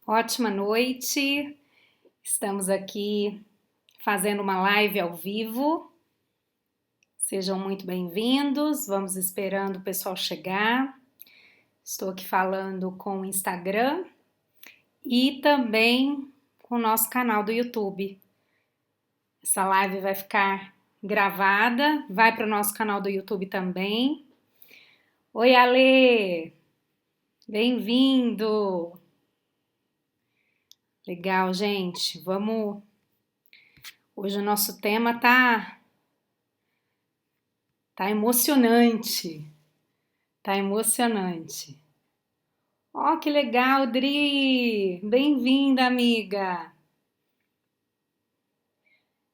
Ótima noite, estamos aqui fazendo uma live ao vivo. Sejam muito bem-vindos, vamos esperando o pessoal chegar. Estou aqui falando com o Instagram e também com o nosso canal do YouTube. Essa live vai ficar gravada, vai para o nosso canal do YouTube também. Oi, Ale! Bem-vindo! Legal, gente, vamos... Hoje o nosso tema tá emocionante. Tá emocionante. Ó, que legal, Dri! Bem-vinda, amiga!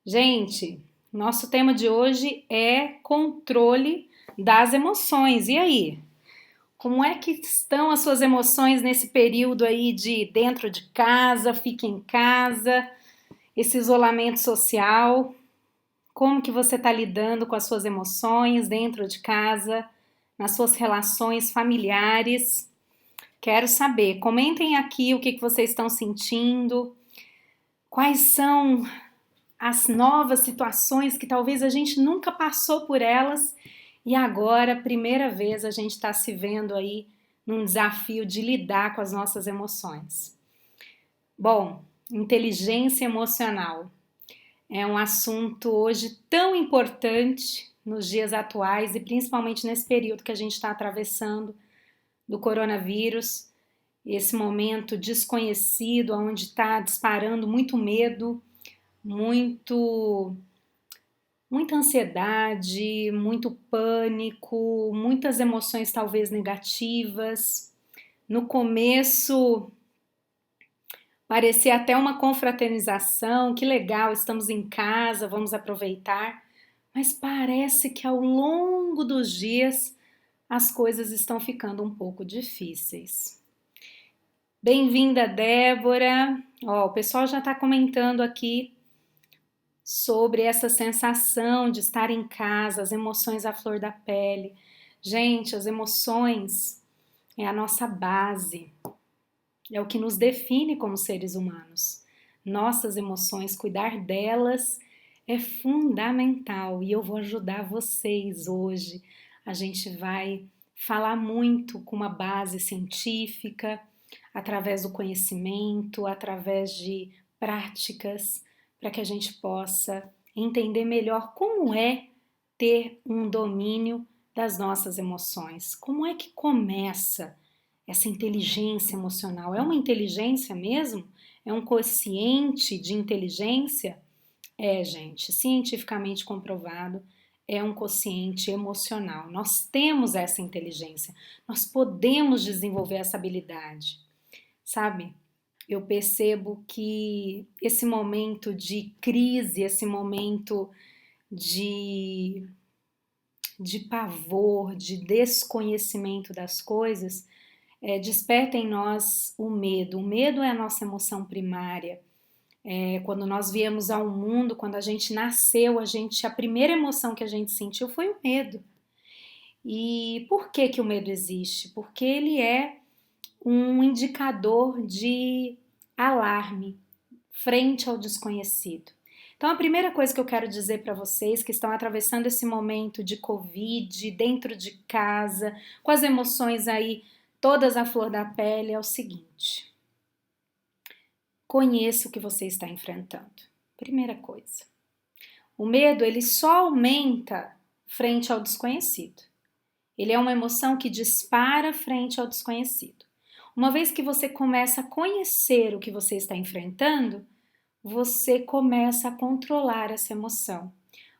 Gente, nosso tema de hoje é controle das emoções. E aí? Como é que estão as suas emoções nesse período aí de dentro de casa, fica em casa, esse isolamento social? Como que você está lidando com as suas emoções dentro de casa, nas suas relações familiares? Quero saber. Comentem aqui o que vocês estão sentindo, quais são as novas situações que talvez a gente nunca passou por elas e agora, primeira vez, a gente está se vendo aí num desafio de lidar com as nossas emoções. Bom, inteligência emocional. É um assunto hoje tão importante nos dias atuais e principalmente nesse período que a gente está atravessando do coronavírus, esse momento desconhecido, onde está disparando muito medo, muita ansiedade, muito pânico, muitas emoções talvez negativas. No começo parecia até uma confraternização, que legal, estamos em casa, vamos aproveitar. Mas parece que ao longo dos dias as coisas estão ficando um pouco difíceis. Bem-vinda, Débora. Ó, o pessoal já está comentando aqui sobre essa sensação de estar em casa, as emoções à flor da pele. Gente, as emoções é a nossa base, é o que nos define como seres humanos. Nossas emoções, cuidar delas é fundamental e eu vou ajudar vocês hoje. A gente vai falar muito com uma base científica, através do conhecimento, através de práticas, para que a gente possa entender melhor como é ter um domínio das nossas emoções. Como é que começa essa inteligência emocional? É uma inteligência mesmo? É um quociente de inteligência? É, gente, cientificamente comprovado, é um quociente emocional. Nós temos essa inteligência, nós podemos desenvolver essa habilidade, sabe? Eu percebo que esse momento de crise, esse momento de, de pavor, de desconhecimento das coisas, desperta em nós o medo. O medo é a nossa emoção primária. Quando nós viemos ao mundo, quando a gente nasceu, a primeira emoção que a gente sentiu foi o medo. E por que que o medo existe? Porque ele é um indicador de alarme frente ao desconhecido. Então, a primeira coisa que eu quero dizer para vocês que estão atravessando esse momento de Covid, dentro de casa, com as emoções aí todas à flor da pele, é o seguinte: conheça o que você está enfrentando. Primeira coisa. O medo, ele só aumenta frente ao desconhecido. Ele é uma emoção que dispara frente ao desconhecido. Uma vez que você começa a conhecer o que você está enfrentando, você começa a controlar essa emoção.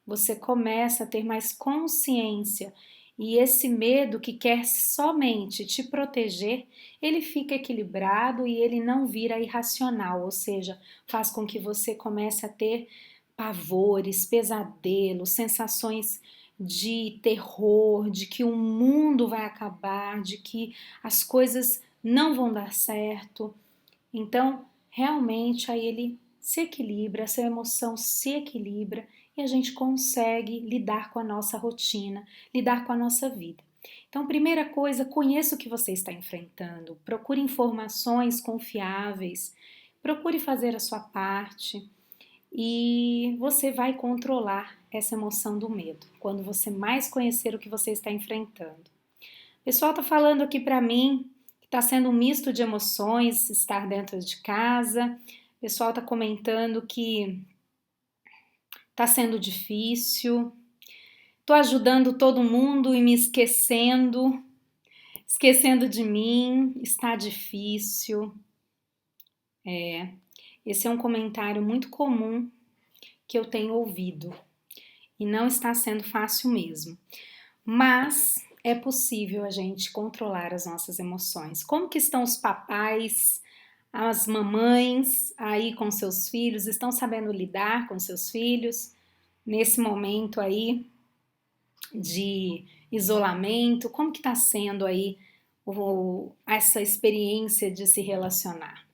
Você começa a ter mais consciência e esse medo que quer somente te proteger, ele fica equilibrado e ele não vira irracional, ou seja, faz com que você comece a ter pavores, pesadelos, sensações de terror, de que o mundo vai acabar, de que as coisas não vão dar certo. Então, realmente, aí ele se equilibra, essa emoção se equilibra e a gente consegue lidar com a nossa rotina, lidar com a nossa vida. Então, primeira coisa, conheça o que você está enfrentando, procure informações confiáveis, procure fazer a sua parte e você vai controlar essa emoção do medo quando você mais conhecer o que você está enfrentando. O pessoal está falando aqui para mim que está sendo um misto de emoções estar dentro de casa. O pessoal está comentando que está sendo difícil. Estou ajudando todo mundo e me esquecendo de mim. Está difícil. Esse é um comentário muito comum que eu tenho ouvido e não está sendo fácil mesmo. Mas é possível a gente controlar as nossas emoções. Como que estão os papais, as mamães aí com seus filhos? Estão sabendo lidar com seus filhos nesse momento aí de isolamento? Como que está sendo aí essa experiência de se relacionar?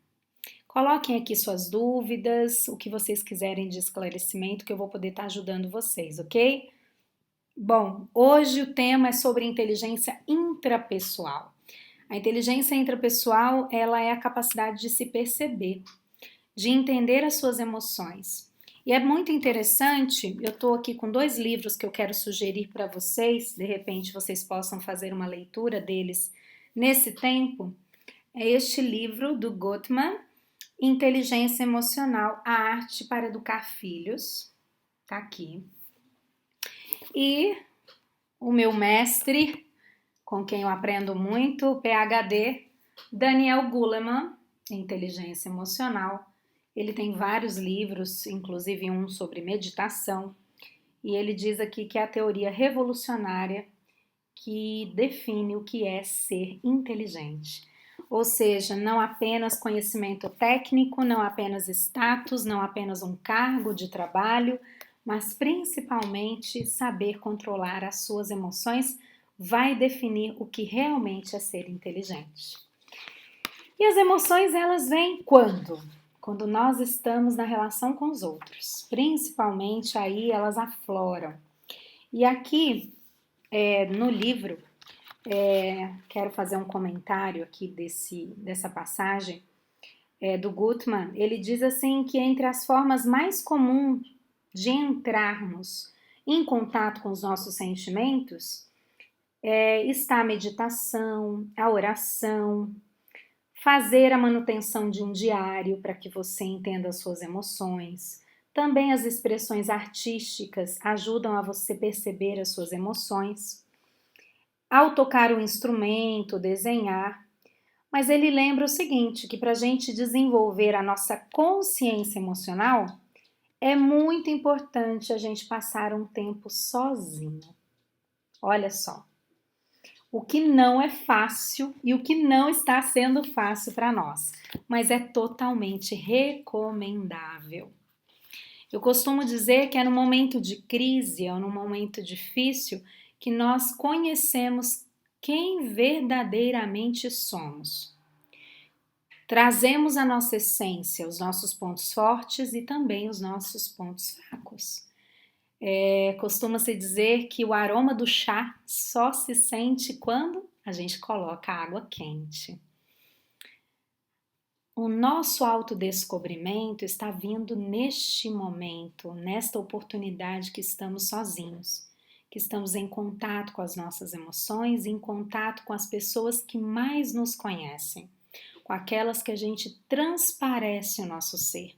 Coloquem aqui suas dúvidas, o que vocês quiserem de esclarecimento, que eu vou poder estar ajudando vocês, ok? Bom, hoje o tema é sobre inteligência intrapessoal. A inteligência intrapessoal, ela é a capacidade de se perceber, de entender as suas emoções. E é muito interessante, eu estou aqui com 2 livros que eu quero sugerir para vocês, de repente vocês possam fazer uma leitura deles nesse tempo. É este livro do Gottman, Inteligência Emocional, a Arte para Educar Filhos, tá aqui. E o meu mestre, com quem eu aprendo muito, o PhD, Daniel Goleman, Inteligência Emocional. Ele tem vários livros, inclusive um sobre meditação, e ele diz aqui que é a teoria revolucionária que define o que é ser inteligente. Ou seja, não apenas conhecimento técnico, não apenas status, não apenas um cargo de trabalho, mas principalmente saber controlar as suas emoções vai definir o que realmente é ser inteligente. E as emoções, elas vêm quando? Quando nós estamos na relação com os outros. Principalmente aí elas afloram. E aqui no livro, quero fazer um comentário aqui dessa passagem do Gottman. Ele diz assim que entre as formas mais comuns de entrarmos em contato com os nossos sentimentos está a meditação, a oração, fazer a manutenção de um diário para que você entenda as suas emoções. Também as expressões artísticas ajudam a você perceber as suas emoções. Ao tocar o instrumento, desenhar. Mas ele lembra o seguinte, que para a gente desenvolver a nossa consciência emocional, é muito importante a gente passar um tempo sozinho. Olha só, o que não é fácil e o que não está sendo fácil para nós, mas é totalmente recomendável. Eu costumo dizer que é no momento de crise, ou no momento difícil, que nós conhecemos quem verdadeiramente somos. Trazemos a nossa essência, os nossos pontos fortes e também os nossos pontos fracos. Costuma-se dizer que o aroma do chá só se sente quando a gente coloca água quente. O nosso autodescobrimento está vindo neste momento, nesta oportunidade que estamos sozinhos, que estamos em contato com as nossas emoções, em contato com as pessoas que mais nos conhecem, com aquelas que a gente transparece o nosso ser.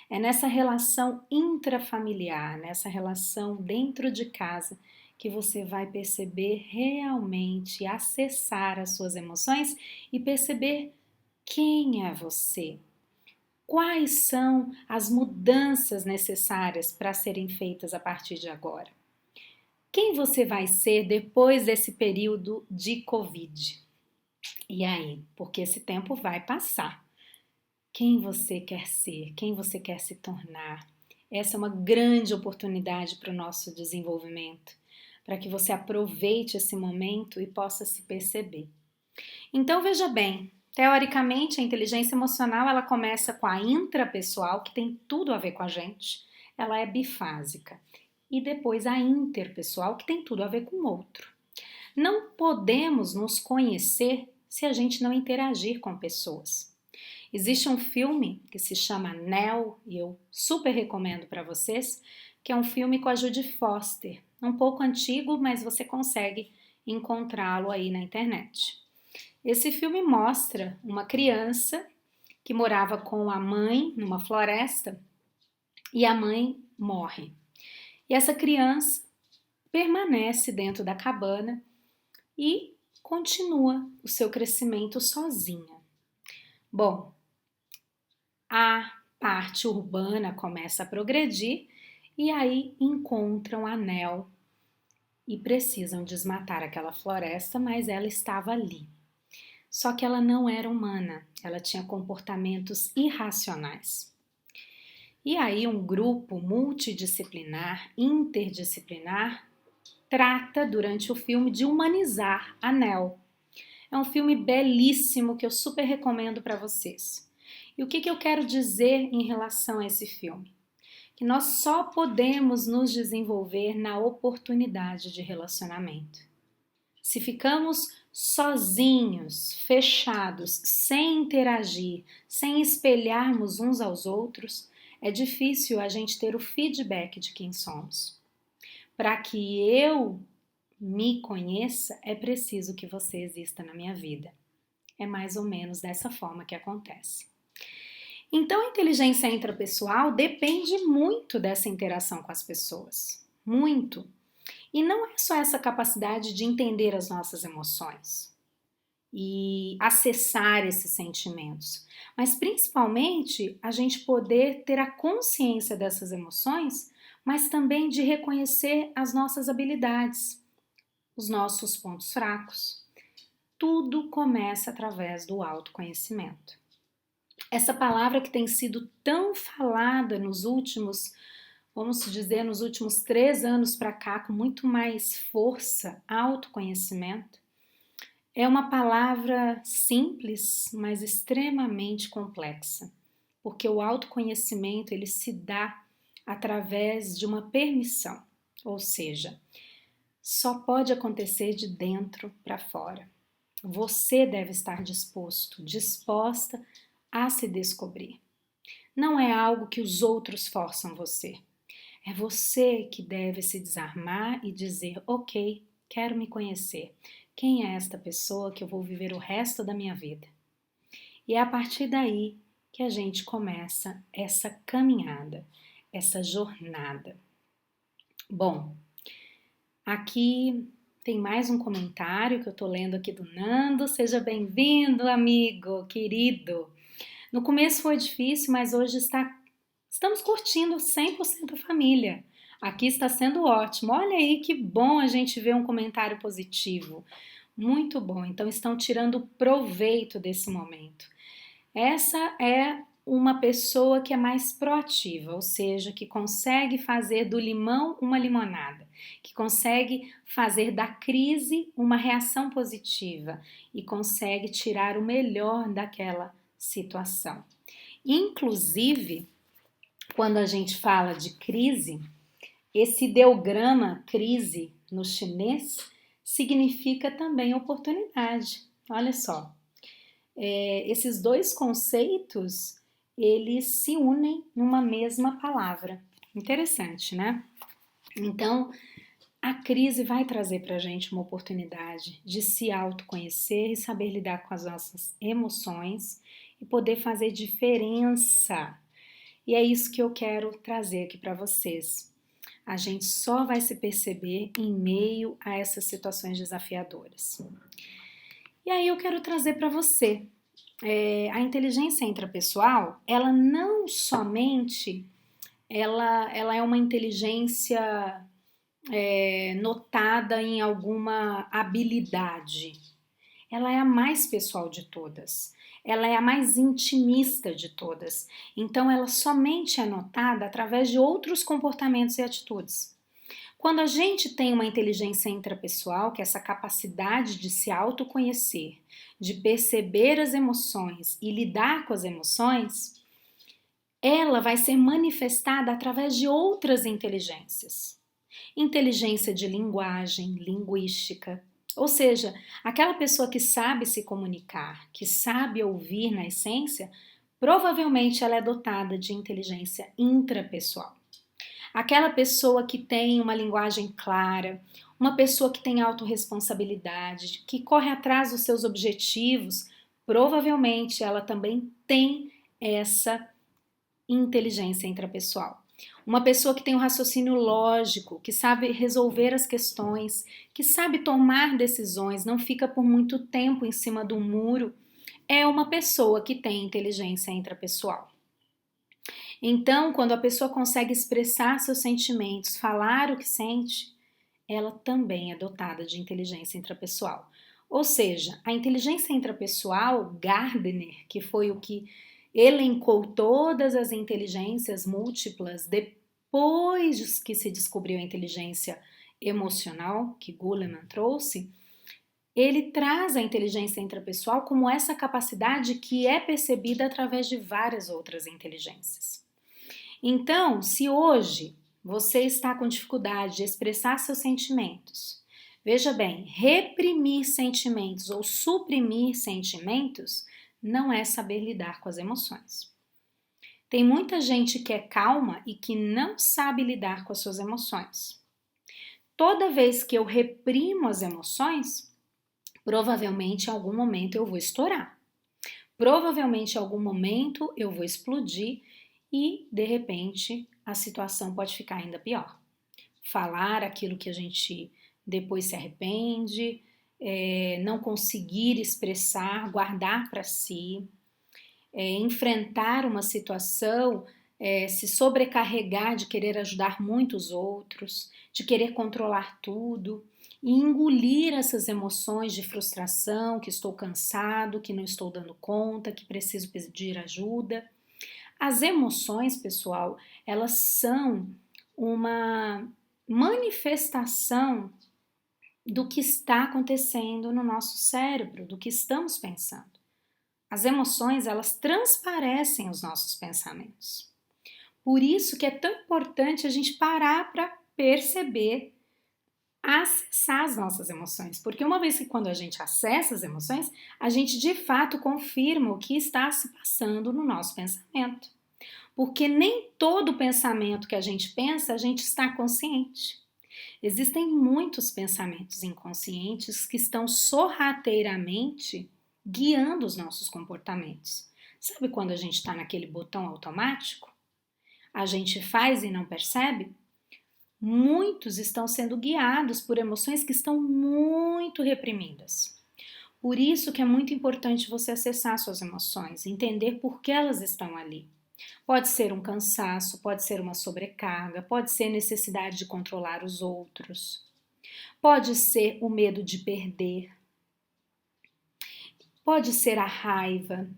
É nessa relação intrafamiliar, nessa relação dentro de casa, que você vai perceber realmente, acessar as suas emoções e perceber quem é você. Quais são as mudanças necessárias para serem feitas a partir de agora? Quem você vai ser depois desse período de Covid? E aí? Porque esse tempo vai passar. Quem você quer ser? Quem você quer se tornar? Essa é uma grande oportunidade para o nosso desenvolvimento, para que você aproveite esse momento e possa se perceber. Então veja bem, teoricamente a inteligência emocional ela começa com a intrapessoal, que tem tudo a ver com a gente, ela é bifásica, e depois a interpessoal, que tem tudo a ver com o outro. Não podemos nos conhecer se a gente não interagir com pessoas. Existe um filme que se chama Nell, e eu super recomendo para vocês, que é um filme com a Judy Foster. Um pouco antigo, mas você consegue encontrá-lo aí na internet. Esse filme mostra uma criança que morava com a mãe numa floresta e a mãe morre. E essa criança permanece dentro da cabana e continua o seu crescimento sozinha. Bom, a parte urbana começa a progredir e aí encontram a Nell e precisam desmatar aquela floresta, mas ela estava ali. Só que ela não era humana, ela tinha comportamentos irracionais. E aí um grupo multidisciplinar, interdisciplinar, trata durante o filme de humanizar a Nell. É um filme belíssimo que eu super recomendo para vocês. E o que eu quero dizer em relação a esse filme? Que nós só podemos nos desenvolver na oportunidade de relacionamento. Se ficamos sozinhos, fechados, sem interagir, sem espelharmos uns aos outros, é difícil a gente ter o feedback de quem somos. Para que eu me conheça, é preciso que você exista na minha vida. É mais ou menos dessa forma que acontece. Então, a inteligência intrapessoal depende muito dessa interação com as pessoas. Muito. E não é só essa capacidade de entender as nossas emoções e acessar esses sentimentos, mas principalmente a gente poder ter a consciência dessas emoções, mas também de reconhecer as nossas habilidades, os nossos pontos fracos. Tudo começa através do autoconhecimento. Essa palavra que tem sido tão falada nos últimos, vamos dizer, nos últimos 3 anos para cá, com muito mais força, autoconhecimento, é uma palavra simples, mas extremamente complexa, porque o autoconhecimento ele se dá através de uma permissão, ou seja, só pode acontecer de dentro para fora. Você deve estar disposto, disposta a se descobrir. Não é algo que os outros forçam você. É você que deve se desarmar e dizer, ok, quero me conhecer. Quem é esta pessoa que eu vou viver o resto da minha vida? E é a partir daí que a gente começa essa caminhada, essa jornada. Bom, aqui tem mais um comentário que eu tô lendo aqui do Nando. Seja bem-vindo, amigo, querido. No começo foi difícil, mas hoje estamos curtindo 100% a família. Aqui está sendo ótimo. Olha aí que bom a gente ver um comentário positivo. Muito bom. Então estão tirando proveito desse momento. Essa é uma pessoa que é mais proativa, ou seja, que consegue fazer do limão uma limonada, que consegue fazer da crise uma reação positiva e consegue tirar o melhor daquela situação. Inclusive, quando a gente fala de crise, esse ideograma crise no chinês significa também oportunidade. Olha só, esses dois conceitos eles se unem numa mesma palavra. Interessante, né? Então, a crise vai trazer para a gente uma oportunidade de se autoconhecer e saber lidar com as nossas emoções e poder fazer diferença. E é isso que eu quero trazer aqui para vocês. A gente só vai se perceber em meio a essas situações desafiadoras. E aí eu quero trazer para você a inteligência intrapessoal, ela não somente ela é uma inteligência notada em alguma habilidade. Ela é a mais pessoal de todas. Ela é a mais intimista de todas. Então, ela somente é notada através de outros comportamentos e atitudes. Quando a gente tem uma inteligência intrapessoal, que é essa capacidade de se autoconhecer, de perceber as emoções e lidar com as emoções, ela vai ser manifestada através de outras inteligências. Inteligência de linguagem, linguística, Ou seja, aquela pessoa que sabe se comunicar, que sabe ouvir na essência, provavelmente ela é dotada de inteligência intrapessoal. Aquela pessoa que tem uma linguagem clara, uma pessoa que tem autorresponsabilidade, que corre atrás dos seus objetivos, provavelmente ela também tem essa inteligência intrapessoal. Uma pessoa que tem um raciocínio lógico, que sabe resolver as questões, que sabe tomar decisões, não fica por muito tempo em cima do muro, é uma pessoa que tem inteligência intrapessoal. Então, quando a pessoa consegue expressar seus sentimentos, falar o que sente, ela também é dotada de inteligência intrapessoal. Ou seja, a inteligência intrapessoal, Gardner, que foi o que elencou todas as inteligências múltiplas depois que se descobriu a inteligência emocional, que Goleman trouxe, ele traz a inteligência intrapessoal como essa capacidade que é percebida através de várias outras inteligências. Então, se hoje você está com dificuldade de expressar seus sentimentos, veja bem, reprimir sentimentos ou suprimir sentimentos não é saber lidar com as emoções. Tem muita gente que é calma e que não sabe lidar com as suas emoções. Toda vez que eu reprimo as emoções, provavelmente em algum momento eu vou estourar. Provavelmente em algum momento eu vou explodir e, de repente, a situação pode ficar ainda pior. Falar aquilo que a gente depois se arrepende, não conseguir expressar, guardar para si, enfrentar uma situação, se sobrecarregar de querer ajudar muitos outros, de querer controlar tudo e engolir essas emoções de frustração, que estou cansado, que não estou dando conta, que preciso pedir ajuda. As emoções, pessoal, elas são uma manifestação do que está acontecendo no nosso cérebro, do que estamos pensando. As emoções, elas transparecem os nossos pensamentos. Por isso que é tão importante a gente parar para perceber, acessar as nossas emoções. Porque uma vez que quando a gente acessa as emoções, a gente de fato confirma o que está se passando no nosso pensamento. Porque nem todo pensamento que a gente pensa, a gente está consciente. Existem muitos pensamentos inconscientes que estão sorrateiramente guiando os nossos comportamentos. Sabe quando a gente está naquele botão automático? A gente faz e não percebe? Muitos estão sendo guiados por emoções que estão muito reprimidas. Por isso que é muito importante você acessar suas emoções, entender por que elas estão ali. Pode ser um cansaço, pode ser uma sobrecarga, pode ser necessidade de controlar os outros, pode ser o medo de perder, pode ser a raiva.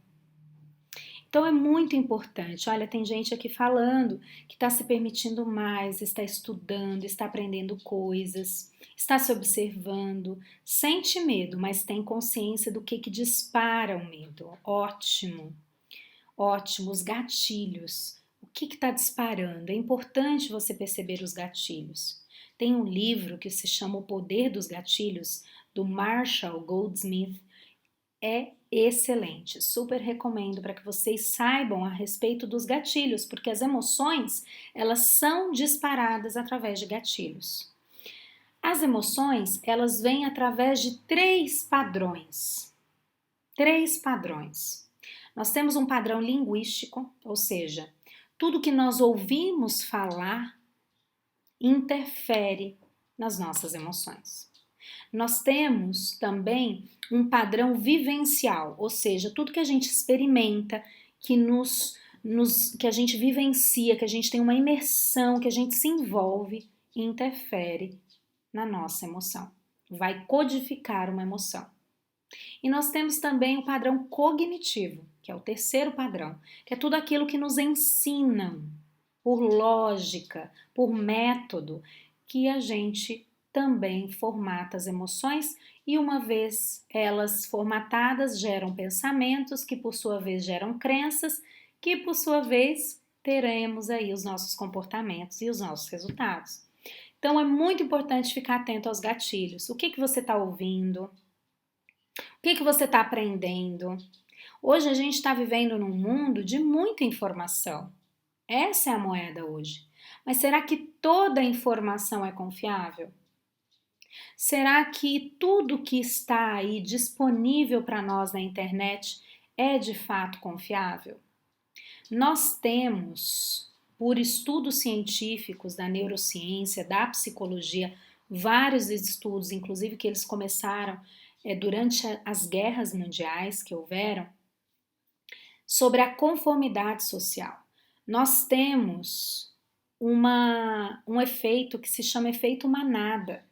Então é muito importante. Olha, tem gente aqui falando que está se permitindo mais, está estudando, está aprendendo coisas, está se observando, sente medo, mas tem consciência do que dispara o medo. Ótimo. Ótimo, os gatilhos. O que está disparando? É importante você perceber os gatilhos. Tem um livro que se chama O Poder dos Gatilhos, do Marshall Goldsmith. É excelente, super recomendo para que vocês saibam a respeito dos gatilhos, porque as emoções, elas são disparadas através de gatilhos. As emoções, elas vêm através de três padrões. Três padrões. Nós temos um padrão linguístico, ou seja, tudo que nós ouvimos falar interfere nas nossas emoções. Nós temos também um padrão vivencial, ou seja, tudo que a gente experimenta, que a gente vivencia, que a gente tem uma imersão, que a gente se envolve, interfere na nossa emoção. Vai codificar uma emoção. E nós temos também o padrão cognitivo, que é o terceiro padrão, que é tudo aquilo que nos ensinam por lógica, por método, que a gente também formata as emoções e uma vez elas formatadas geram pensamentos que por sua vez geram crenças que por sua vez teremos aí os nossos comportamentos e os nossos resultados. Então é muito importante ficar atento aos gatilhos. O que que você está ouvindo? O que que você está aprendendo? Hoje a gente está vivendo num mundo de muita informação. Essa é a moeda hoje. Mas será que toda informação é confiável? Será que tudo que está aí disponível para nós na internet é de fato confiável? Nós temos, por estudos científicos da neurociência, da psicologia, vários estudos, inclusive que eles começaram durante as guerras mundiais que houveram, sobre a conformidade social. Nós temos um efeito que se chama efeito manada,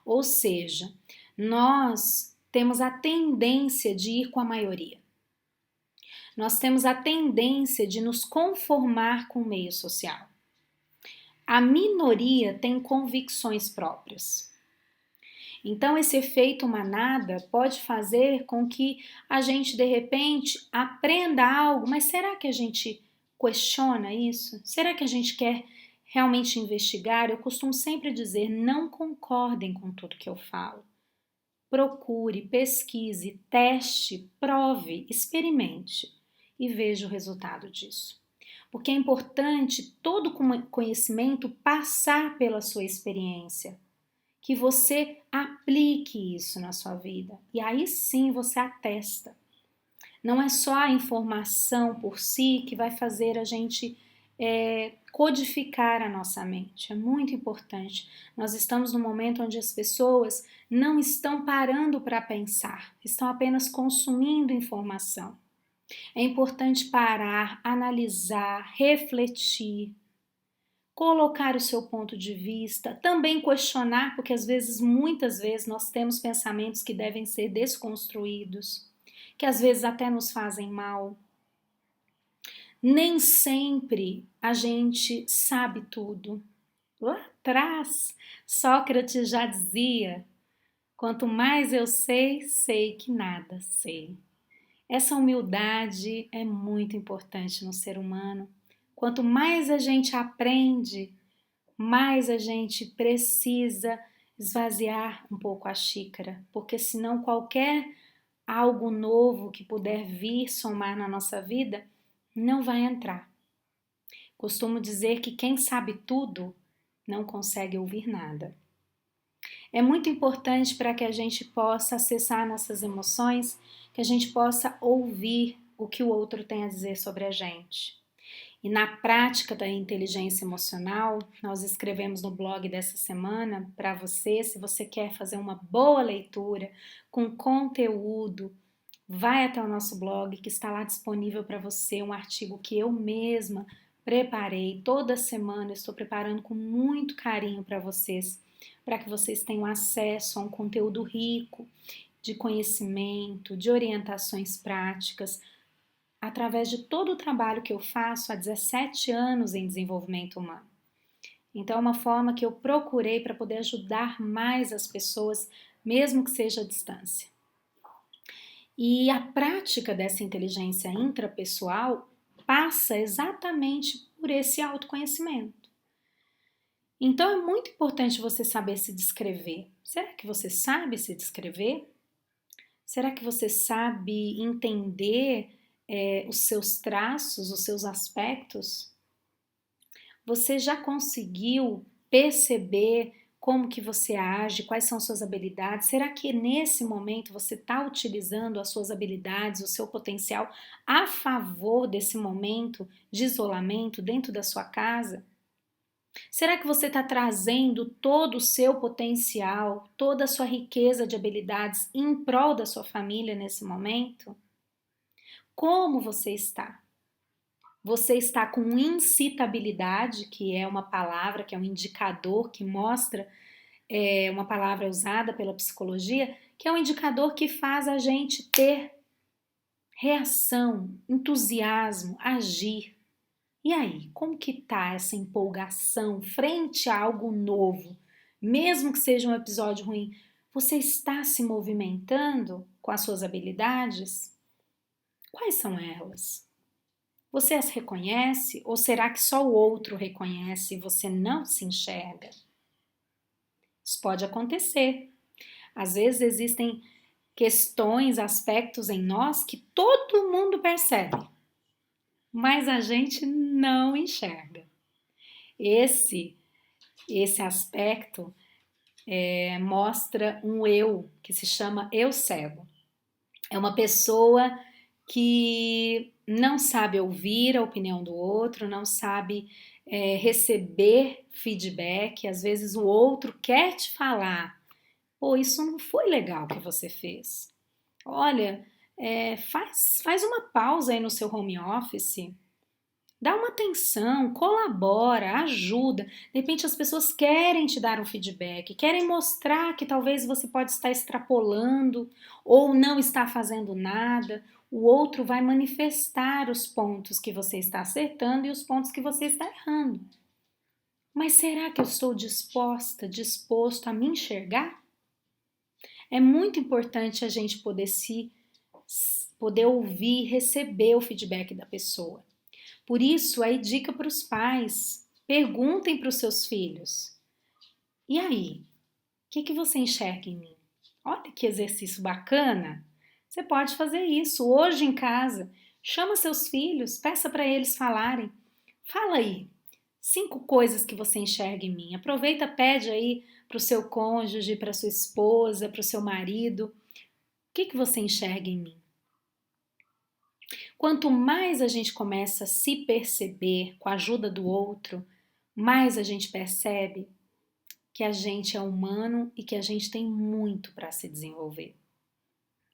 ou seja, nós temos a tendência de ir com a maioria. Nós temos a tendência de nos conformar com o meio social. A minoria tem convicções próprias. Então, esse efeito manada pode fazer com que a gente, de repente, aprenda algo, mas será que a gente questiona isso? Será que a gente quer realmente investigar? Eu costumo sempre dizer, não concordem com tudo que eu falo. Procure, pesquise, teste, prove, experimente e veja o resultado disso. Porque é importante todo conhecimento passar pela sua experiência, que você aplique isso na sua vida e aí sim você atesta. Não é só a informação por si que vai fazer a gente codificar a nossa mente. É muito importante. Nós estamos num momento onde as pessoas não estão parando para pensar, estão apenas consumindo informação. É importante parar, analisar, refletir, colocar o seu ponto de vista, também questionar, porque muitas vezes nós temos pensamentos que devem ser desconstruídos, que às vezes até nos fazem mal. Nem sempre a gente sabe tudo. Lá atrás, Sócrates já dizia: quanto mais eu sei, sei que nada sei. Essa humildade é muito importante no ser humano. Quanto mais a gente aprende, mais a gente precisa esvaziar um pouco a xícara, porque senão qualquer algo novo que puder vir somar na nossa vida não vai entrar. Costumo dizer que quem sabe tudo não consegue ouvir nada. É muito importante para que a gente possa acessar nossas emoções, que a gente possa ouvir o que o outro tem a dizer sobre a gente. E na prática da inteligência emocional, nós escrevemos no blog dessa semana para você, se você quer fazer uma boa leitura com conteúdo, vai até o nosso blog que está lá disponível para você, um artigo que eu mesma preparei toda semana, estou preparando com muito carinho para que vocês tenham acesso a um conteúdo rico de conhecimento, de orientações práticas, através de todo o trabalho que eu faço há 17 anos em desenvolvimento humano. Então é uma forma que eu procurei para poder ajudar mais as pessoas, mesmo que seja à distância. E a prática dessa inteligência intrapessoal passa exatamente por esse autoconhecimento. Então é muito importante você saber se descrever. Será que você sabe se descrever? Será que você sabe entender os seus traços, os seus aspectos? Você já conseguiu perceber como que você age, quais são suas habilidades? Será que nesse momento você está utilizando as suas habilidades, o seu potencial a favor desse momento de isolamento dentro da sua casa? Será que você está trazendo todo o seu potencial, toda a sua riqueza de habilidades em prol da sua família nesse momento? Como você está? Você está com incitabilidade, que é uma palavra, que é um indicador que mostra, uma palavra usada pela psicologia, que é um indicador que faz a gente ter reação, entusiasmo, agir. E aí, como que tá essa empolgação frente a algo novo? Mesmo que seja um episódio ruim, você está se movimentando com as suas habilidades? Quais são elas? Você as reconhece ou será que só o outro reconhece e você não se enxerga? Isso pode acontecer. Às vezes existem questões, aspectos em nós que todo mundo percebe, mas a gente não enxerga. Esse aspecto mostra um eu que se chama eu cego. É uma pessoa que não sabe ouvir a opinião do outro, não sabe receber feedback. Às vezes o outro quer te falar: pô, isso não foi legal que você fez. Olha, faz uma pausa aí no seu home office. Dá uma atenção, colabora, ajuda. De repente as pessoas querem te dar um feedback, querem mostrar que talvez você pode estar extrapolando ou não está fazendo nada. O outro vai manifestar os pontos que você está acertando e os pontos que você está errando. Mas será que eu estou disposto a me enxergar? É muito importante a gente poder ouvir, receber o feedback da pessoa. Por isso, aí dica para os pais, perguntem para os seus filhos: e aí, o que você enxerga em mim? Olha que exercício bacana! Você pode fazer isso hoje em casa. Chama seus filhos, peça para eles falarem. Fala aí, 5 coisas que você enxerga em mim. Aproveita, pede aí para o seu cônjuge, para sua esposa, para o seu marido. O que você enxerga em mim? Quanto mais a gente começa a se perceber com a ajuda do outro, mais a gente percebe que a gente é humano e que a gente tem muito para se desenvolver,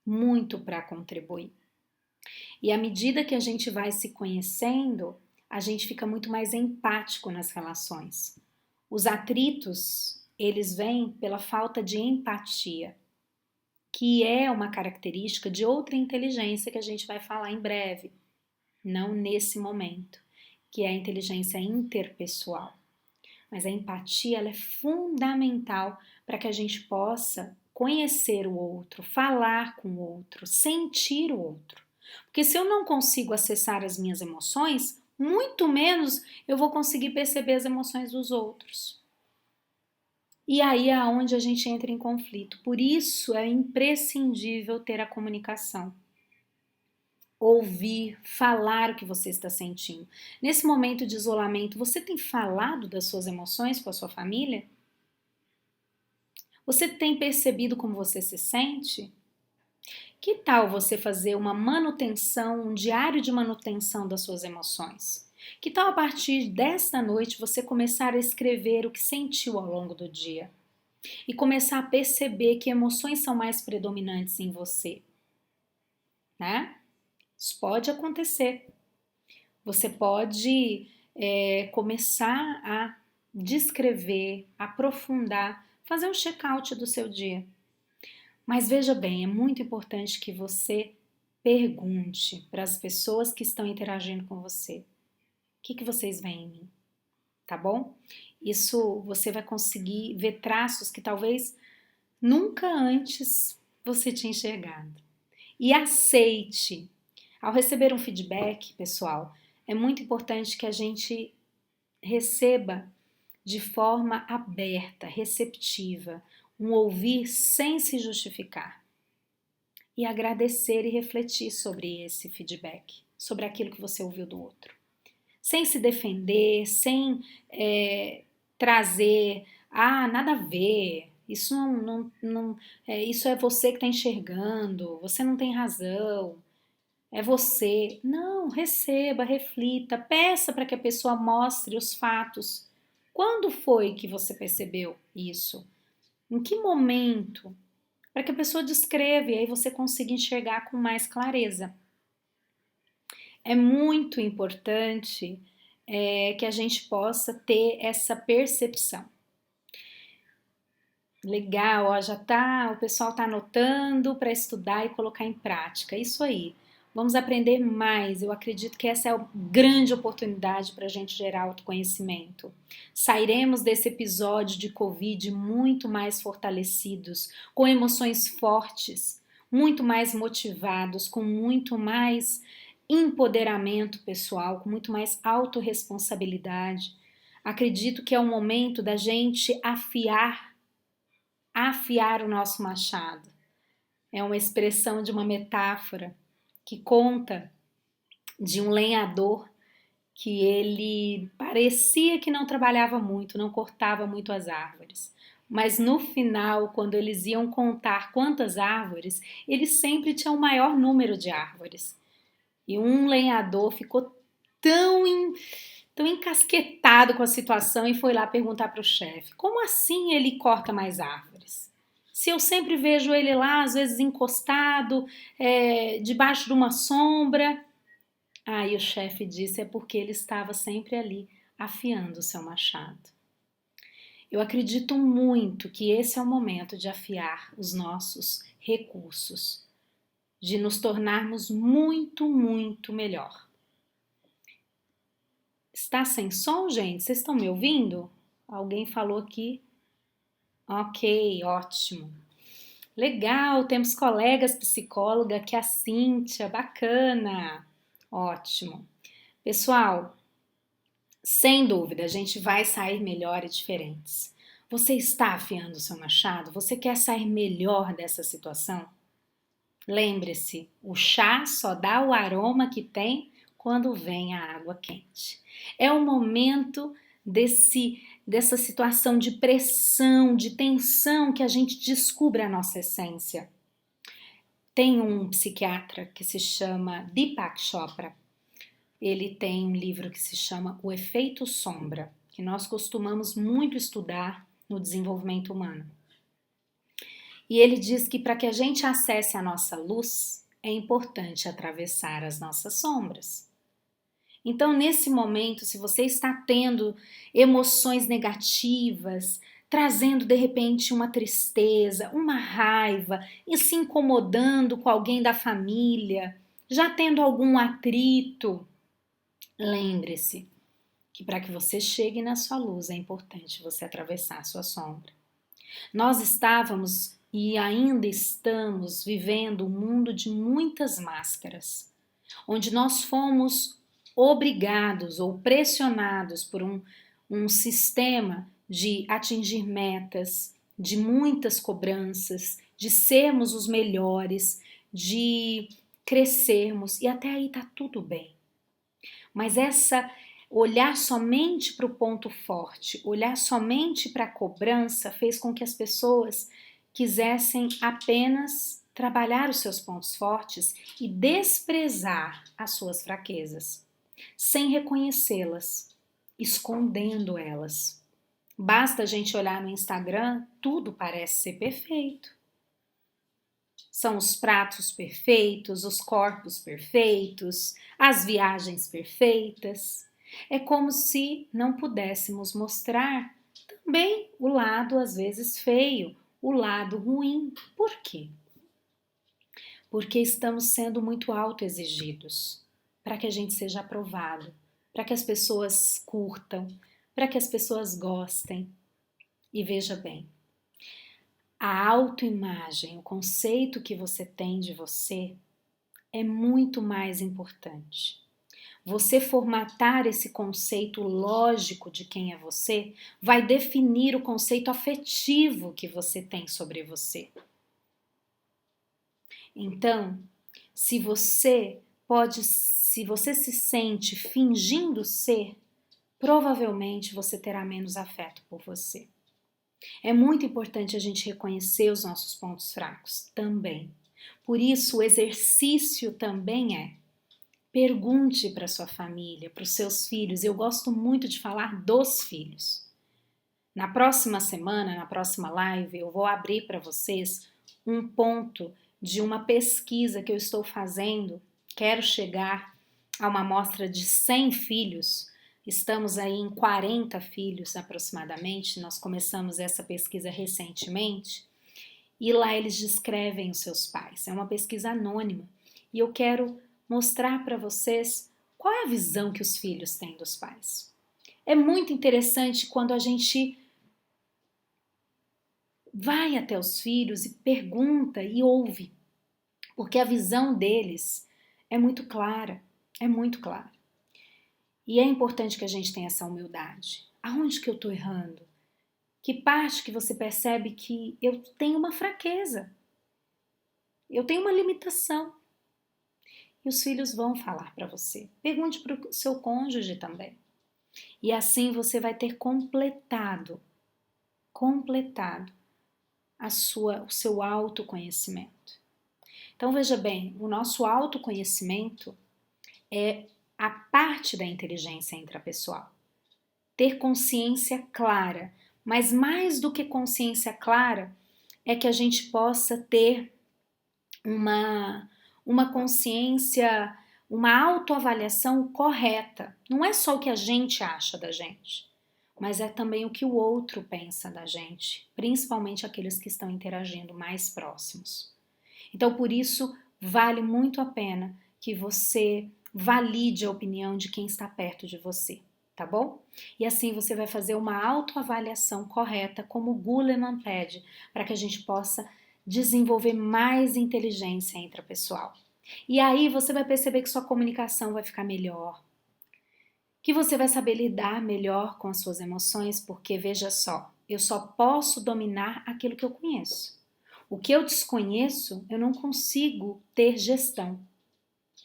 muito para contribuir. E à medida que a gente vai se conhecendo, a gente fica muito mais empático nas relações. Os atritos, eles vêm pela falta de empatia, que é uma característica de outra inteligência que a gente vai falar em breve, não nesse momento, que é a inteligência interpessoal. Mas a empatia ela é fundamental para que a gente possa conhecer o outro, falar com o outro, sentir o outro. Porque se eu não consigo acessar as minhas emoções, muito menos eu vou conseguir perceber as emoções dos outros. E aí é onde a gente entra em conflito. Por isso é imprescindível ter a comunicação. Ouvir, falar o que você está sentindo. Nesse momento de isolamento, você tem falado das suas emoções com a sua família? Você tem percebido como você se sente? Que tal você fazer uma manutenção, um diário de manutenção das suas emoções? Que tal a partir desta noite você começar a escrever o que sentiu ao longo do dia? E começar a perceber que emoções são mais predominantes em você, né? Isso pode acontecer. Você pode começar a descrever, aprofundar, fazer um check-out do seu dia. Mas veja bem, é muito importante que você pergunte para as pessoas que estão interagindo com você: o que vocês veem em mim? Tá bom? Isso você vai conseguir ver traços que talvez nunca antes você tinha enxergado. E aceite. Ao receber um feedback, pessoal, é muito importante que a gente receba de forma aberta, receptiva, um ouvir sem se justificar. E agradecer e refletir sobre esse feedback, sobre aquilo que você ouviu do outro. Sem se defender, sem trazer, nada a ver, isso isso é você que está enxergando, você não tem razão, é você. Não, receba, reflita, peça para que a pessoa mostre os fatos. Quando foi que você percebeu isso? Em que momento? Para que a pessoa descreva e aí você consiga enxergar com mais clareza. É muito importante que a gente possa ter essa percepção. Legal, ó, o pessoal tá anotando para estudar e colocar em prática. Isso aí. Vamos aprender mais. Eu acredito que essa é a grande oportunidade para a gente gerar autoconhecimento. Sairemos desse episódio de Covid muito mais fortalecidos, com emoções fortes, muito mais motivados, com muito mais empoderamento pessoal, com muito mais autorresponsabilidade. Acredito que é o momento da gente afiar afiar o nosso machado. É uma expressão de uma metáfora que conta de um lenhador que ele parecia que não trabalhava muito, não cortava muito as árvores. Mas no final, quando eles iam contar quantas árvores, ele sempre tinha o maior número de árvores. E um lenhador ficou tão, tão encasquetado com a situação e foi lá perguntar para o chefe: como assim ele corta mais árvores? Se eu sempre vejo ele lá, às vezes encostado, debaixo de uma sombra. Aí o chefe disse: é porque ele estava sempre ali, afiando o seu machado. Eu acredito muito que esse é o momento de afiar os nossos recursos, de nos tornarmos muito, muito melhor. Está sem som, gente? Vocês estão me ouvindo? Alguém falou aqui. Ok, ótimo. Legal, temos colegas psicóloga que é a Cíntia, bacana. Ótimo. Pessoal, sem dúvida, a gente vai sair melhor e diferentes. Você está afiando o seu machado? Você quer sair melhor dessa situação? Lembre-se, o chá só dá o aroma que tem quando vem a água quente. É o momento dessa situação de pressão, de tensão, que a gente descobre a nossa essência. Tem um psiquiatra que se chama Deepak Chopra. Ele tem um livro que se chama O Efeito Sombra, que nós costumamos muito estudar no desenvolvimento humano. E ele diz que para que a gente acesse a nossa luz, é importante atravessar as nossas sombras. Então, nesse momento, se você está tendo emoções negativas, trazendo de repente uma tristeza, uma raiva, e se incomodando com alguém da família, já tendo algum atrito, lembre-se que para que você chegue na sua luz é importante você atravessar a sua sombra. Nós estávamos e ainda estamos vivendo um mundo de muitas máscaras, onde nós fomos obrigados ou pressionados por um sistema de atingir metas, de muitas cobranças, de sermos os melhores, de crescermos, e até aí tá tudo bem. Mas olhar somente para o ponto forte, olhar somente para a cobrança fez com que as pessoas quisessem apenas trabalhar os seus pontos fortes e desprezar as suas fraquezas, sem reconhecê-las, escondendo elas. Basta a gente olhar no Instagram, tudo parece ser perfeito. São os pratos perfeitos, os corpos perfeitos, as viagens perfeitas. É como se não pudéssemos mostrar também o lado às vezes feio, o lado ruim. Por quê? Porque estamos sendo muito autoexigidos para que a gente seja aprovado, para que as pessoas curtam, para que as pessoas gostem. E veja bem, a autoimagem, o conceito que você tem de você é muito mais importante. Você formatar esse conceito lógico de quem é você vai definir o conceito afetivo que você tem sobre você. Então, se você se sente fingindo ser, provavelmente você terá menos afeto por você. É muito importante a gente reconhecer os nossos pontos fracos também. Por isso, o exercício também pergunte para sua família, para os seus filhos. Eu gosto muito de falar dos filhos. Na próxima semana, na próxima live, eu vou abrir para vocês um ponto de uma pesquisa que eu estou fazendo. Quero chegar a uma amostra de 100 filhos. Estamos aí em 40 filhos aproximadamente. Nós começamos essa pesquisa recentemente. E lá eles descrevem os seus pais. É uma pesquisa anônima. E eu quero mostrar para vocês qual é a visão que os filhos têm dos pais. É muito interessante quando a gente vai até os filhos e pergunta e ouve, porque a visão deles é muito clara, é muito clara. E é importante que a gente tenha essa humildade. Aonde que eu estou errando? Que parte que você percebe que eu tenho uma fraqueza, eu tenho uma limitação? E os filhos vão falar para você. Pergunte para o seu cônjuge também. E assim você vai ter completado o seu autoconhecimento. Então veja bem, o nosso autoconhecimento é a parte da inteligência intrapessoal. Ter consciência clara, mas mais do que consciência clara, é que a gente possa ter uma consciência, uma autoavaliação correta. Não é só o que a gente acha da gente, mas é também o que o outro pensa da gente, principalmente aqueles que estão interagindo mais próximos. Então, por isso, vale muito a pena que você valide a opinião de quem está perto de você, tá bom? E assim você vai fazer uma autoavaliação correta, como o Goleman pede, para que a gente possa desenvolver mais inteligência intrapessoal. E aí você vai perceber que sua comunicação vai ficar melhor, que você vai saber lidar melhor com as suas emoções, porque veja só, eu só posso dominar aquilo que eu conheço. O que eu desconheço, eu não consigo ter gestão.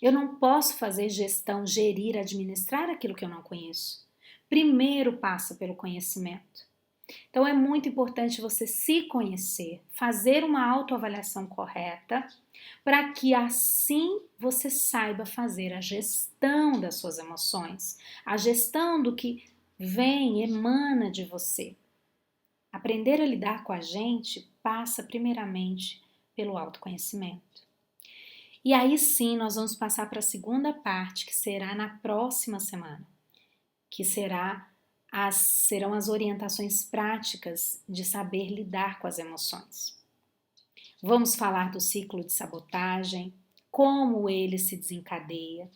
Eu não posso fazer gestão, gerir, administrar aquilo que eu não conheço. Primeiro passa pelo conhecimento. Então é muito importante você se conhecer, fazer uma autoavaliação correta, para que assim você saiba fazer a gestão das suas emoções, a gestão do que vem, emana de você. Aprender a lidar com a gente passa primeiramente pelo autoconhecimento. E aí sim nós vamos passar para a segunda parte, que será na próxima semana, que serão as orientações práticas de saber lidar com as emoções. Vamos falar do ciclo de sabotagem, como ele se desencadeia.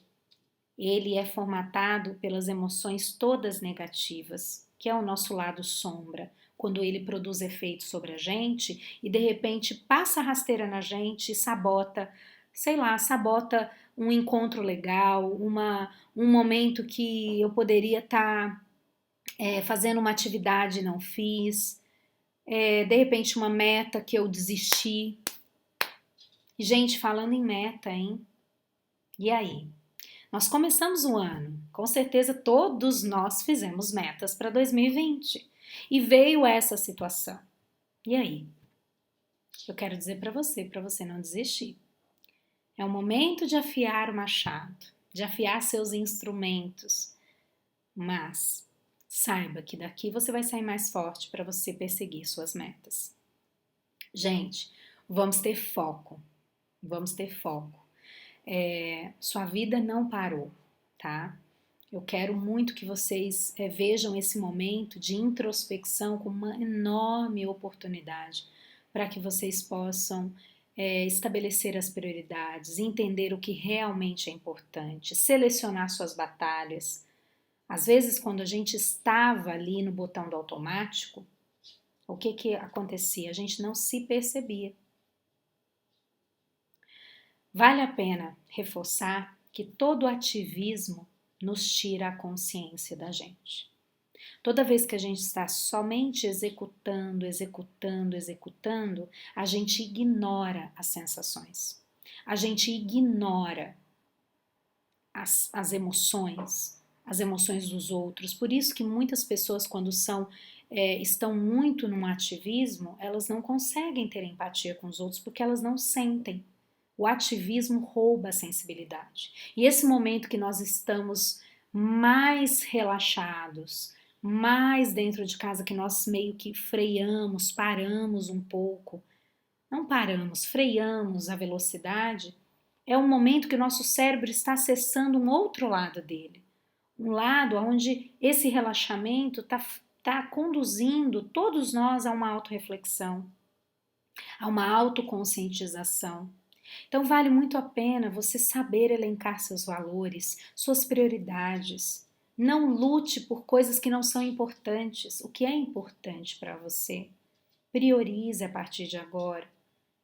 Ele é formatado pelas emoções todas negativas, que é o nosso lado sombra, quando ele produz efeito sobre a gente e de repente passa a rasteira na gente e sabota, sabota um encontro legal, um momento que eu poderia estar fazendo uma atividade e não fiz, de repente uma meta que eu desisti. Gente, falando em meta, hein? E aí? Nós começamos o ano, com certeza todos nós fizemos metas para 2020 e veio essa situação. E aí? Eu quero dizer para você não desistir. É o momento de afiar o machado, de afiar seus instrumentos, mas saiba que daqui você vai sair mais forte para você perseguir suas metas. Gente, vamos ter foco, vamos ter foco. Sua vida não parou, tá? Eu quero muito que vocês vejam esse momento de introspecção como uma enorme oportunidade para que vocês possam estabelecer as prioridades, entender o que realmente é importante, selecionar suas batalhas. Às vezes, quando a gente estava ali no botão do automático, o que acontecia? A gente não se percebia. Vale a pena reforçar que todo ativismo nos tira a consciência da gente. Toda vez que a gente está somente executando, a gente ignora as sensações, a gente ignora as emoções dos outros. Por isso que muitas pessoas, quando estão muito num ativismo, elas não conseguem ter empatia com os outros porque elas não sentem. O ativismo rouba a sensibilidade. E esse momento que nós estamos mais relaxados, mais dentro de casa, que nós meio que freamos, paramos um pouco, não paramos, freamos a velocidade, é um momento que o nosso cérebro está acessando um outro lado dele. Um lado onde esse relaxamento está conduzindo todos nós a uma autorreflexão, a uma autoconscientização. Então vale muito a pena você saber elencar seus valores, suas prioridades. Não lute por coisas que não são importantes. O que é importante para você? Priorize a partir de agora.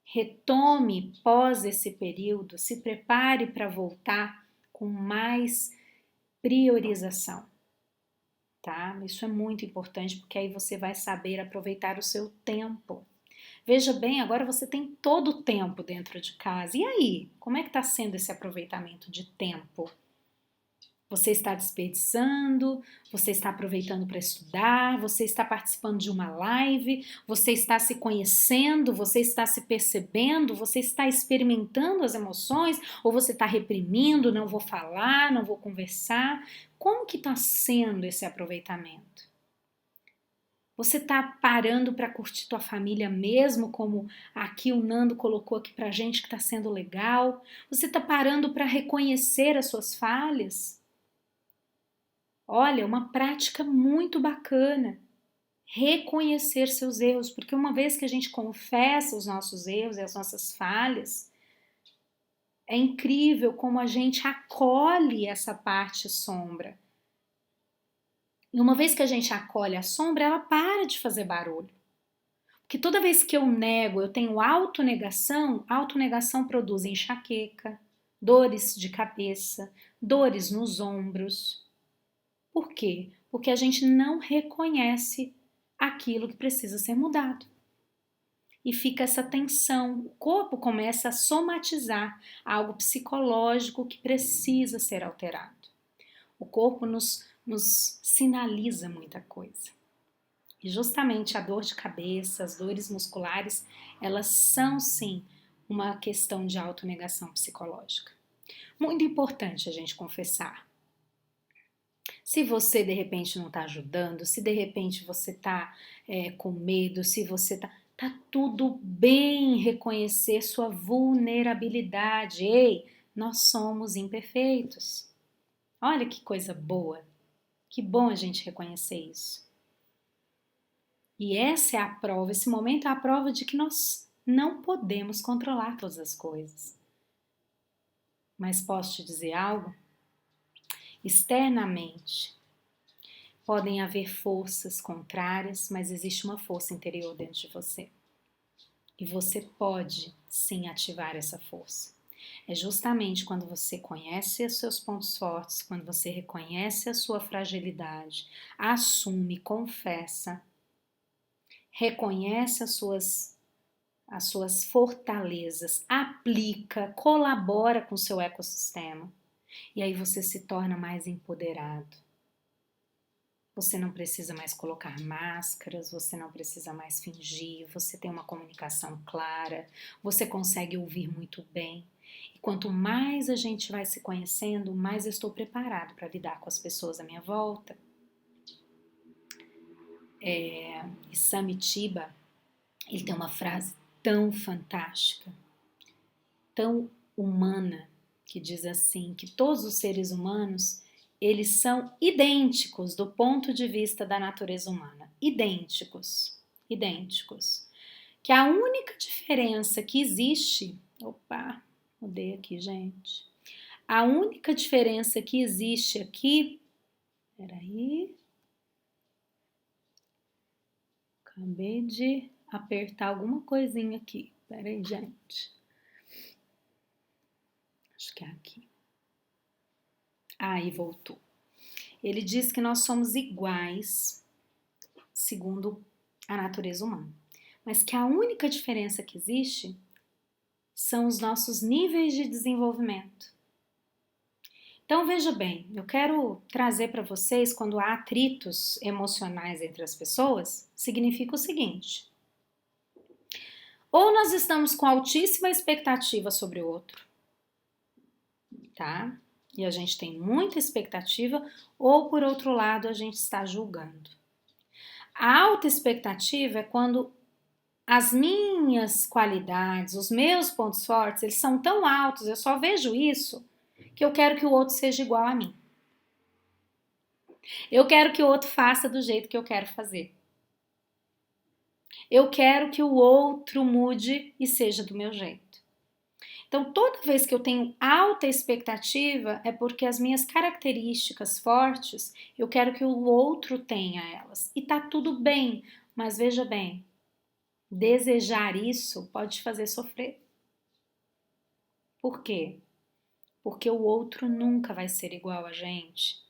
Retome pós esse período, se prepare para voltar com mais priorização. tá? Isso é muito importante porque aí você vai saber aproveitar o seu tempo. Veja bem, agora você tem todo o tempo dentro de casa. E aí, como é que está sendo esse aproveitamento de tempo? Você está desperdiçando? Você está aproveitando para estudar? Você está participando de uma live? Você está se conhecendo? Você está se percebendo? Você está experimentando as emoções? Ou você está reprimindo? Não vou falar, não vou conversar? Como que está sendo esse aproveitamento? Você está parando para curtir tua família mesmo, como aqui o Nando colocou aqui pra gente que está sendo legal? Você está parando para reconhecer as suas falhas? Olha, uma prática muito bacana, reconhecer seus erros, porque uma vez que a gente confessa os nossos erros e as nossas falhas, é incrível como a gente acolhe essa parte sombra. E uma vez que a gente acolhe a sombra, ela para de fazer barulho. Porque toda vez que eu nego, eu tenho autonegação, autonegação produz enxaqueca, dores de cabeça, dores nos ombros. Por quê? Porque a gente não reconhece aquilo que precisa ser mudado. E fica essa tensão, o corpo começa a somatizar algo psicológico que precisa ser alterado. O corpo nos sinaliza muita coisa. E justamente a dor de cabeça, as dores musculares, elas são sim uma questão de autonegação psicológica. Muito importante a gente confessar. Se você de repente não está ajudando, se de repente você está com medo, se você tá tudo bem reconhecer sua vulnerabilidade. Ei, nós somos imperfeitos. Olha que coisa boa. Que bom a gente reconhecer isso. E essa é a prova, esse momento é a prova de que nós não podemos controlar todas as coisas. Mas posso te dizer algo? Externamente, podem haver forças contrárias, mas existe uma força interior dentro de você. E você pode sim ativar essa força. É justamente quando você conhece os seus pontos fortes, quando você reconhece a sua fragilidade, assume, confessa, reconhece as suas fortalezas, aplica, colabora com o seu ecossistema. E aí você se torna mais empoderado. Você não precisa mais colocar máscaras, você não precisa mais fingir, você tem uma comunicação clara, você consegue ouvir muito bem. E quanto mais a gente vai se conhecendo, mais eu estou preparado para lidar com as pessoas à minha volta. Samitiba, ele tem uma frase tão fantástica, tão humana, que diz assim, que todos os seres humanos eles são idênticos do ponto de vista da natureza humana. Idênticos. Idênticos. Que a única diferença que existe... Opa, mudei aqui, gente. A única diferença que existe aqui... Peraí. Acabei de apertar alguma coisinha aqui. Peraí, gente. Acho que é aqui. Aí voltou. Ele diz que nós somos iguais, segundo a natureza humana, mas que a única diferença que existe são os nossos níveis de desenvolvimento. Então veja bem, eu quero trazer para vocês quando há atritos emocionais entre as pessoas, significa o seguinte: ou nós estamos com altíssima expectativa sobre o outro, tá? E a gente tem muita expectativa, ou por outro lado a gente está julgando. A alta expectativa é quando as minhas qualidades, os meus pontos fortes, eles são tão altos, eu só vejo isso, que eu quero que o outro seja igual a mim. Eu quero que o outro faça do jeito que eu quero fazer. Eu quero que o outro mude e seja do meu jeito. Então, toda vez que eu tenho alta expectativa, é porque as minhas características fortes, eu quero que o outro tenha elas. E tá tudo bem, mas veja bem, desejar isso pode te fazer sofrer. Por quê? Porque o outro nunca vai ser igual a gente.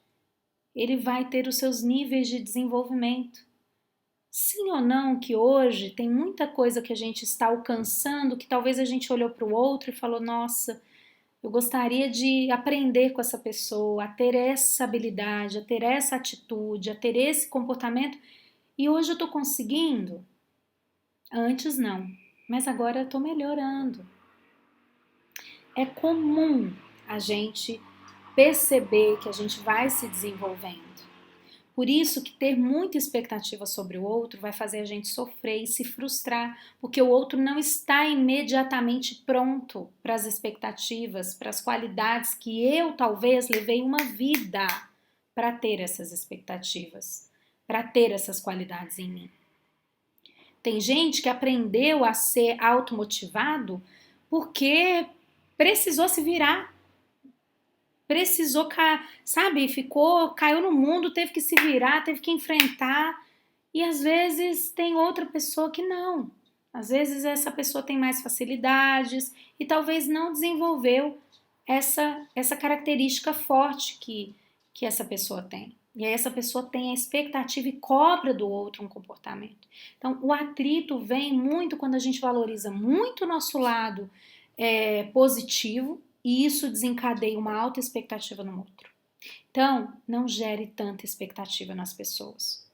ele vai ter os seus níveis de desenvolvimento. Sim ou não que hoje tem muita coisa que a gente está alcançando que talvez a gente olhou para o outro e falou, nossa, eu gostaria de aprender com essa pessoa, a ter essa habilidade, a ter essa atitude, a ter esse comportamento, e hoje eu estou conseguindo? Antes não, mas agora eu estou melhorando. É comum a gente perceber que a gente vai se desenvolvendo. Por isso que ter muita expectativa sobre o outro vai fazer a gente sofrer e se frustrar, porque o outro não está imediatamente pronto para as expectativas, para as qualidades que eu talvez levei uma vida para ter essas expectativas, para ter essas qualidades em mim. Tem gente que aprendeu a ser automotivado porque precisou se virar, precisou, sabe, caiu no mundo, teve que se virar, teve que enfrentar, e às vezes tem outra pessoa que não. Às vezes essa pessoa tem mais facilidades e talvez não desenvolveu essa característica forte que essa pessoa tem. E aí essa pessoa tem a expectativa e cobra do outro um comportamento. Então o atrito vem muito quando a gente valoriza muito o nosso lado positivo, e isso desencadeia uma alta expectativa no outro. Então, não gere tanta expectativa nas pessoas.